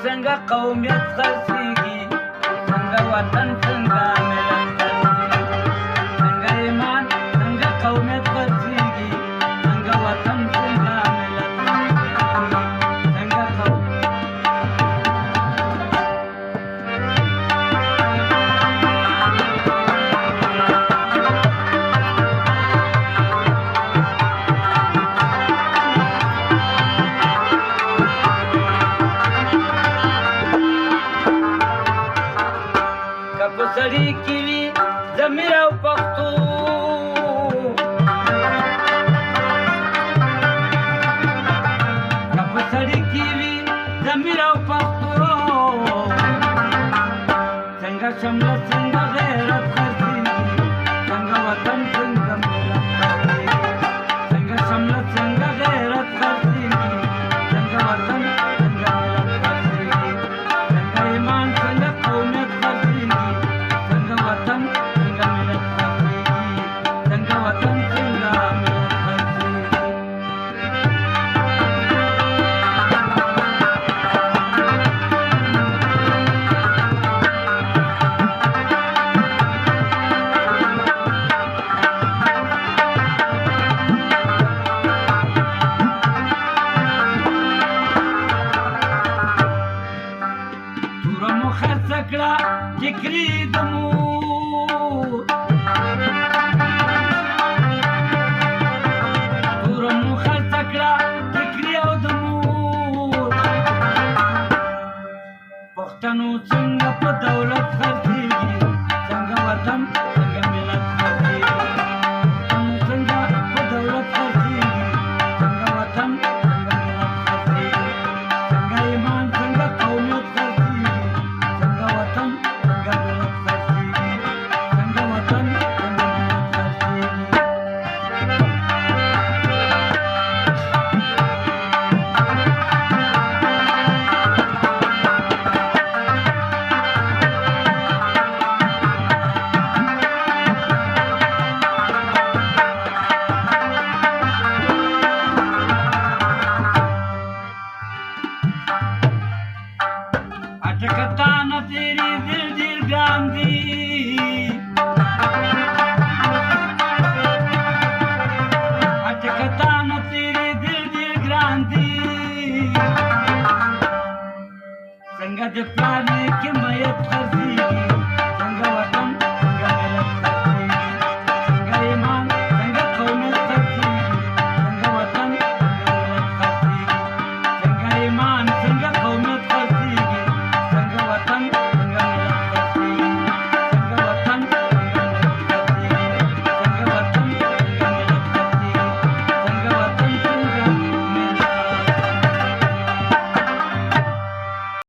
څنګه قومیت خرڅېږي څنګه وطن څنګه ملت خرڅېږي څنګه ایمان څنګه قومیت خرڅېږي څنګه وطن څنګه ملت خرڅېږي څنګه سړی کې وي ضمیر او پښتو که په سړی کې وي ضمیر او پښتو څنګه شمله څنګه غیرت خرڅېږي څنګه وطن څنګه ملت خرڅېږي څنګه شمله څنګه غیرت خرڅېږي څنګه وطن څنګه ملت خرڅېږي څنګه ایمان څنګه قومیت خرڅېږي وطن څنګه ملت خرڅېږي څنګه وطن څنګه ملت خرڅېږي توره مو خرڅه کړه ټیکري د مور توره مو خرڅه کړه ټیکري او د مور پښتنو څنګه په دولت خرڅېږي څنګه وطن څنګه ملت خرڅېږي پښتنو څنګه په دولت خرڅېږي څنګه وطن څنګه ملت خرڅېږي څنګه ایمان څنګه قومیت خرڅېږي څنګه وطن څنګه ملت خرڅېږي څنګه وطن څنګه ملت خرڅېږي अटकता न तेरी दिल दिल गांधी अटकता न तेरी दिल दिल गांधी संगत प्राणी की मयत खर्ची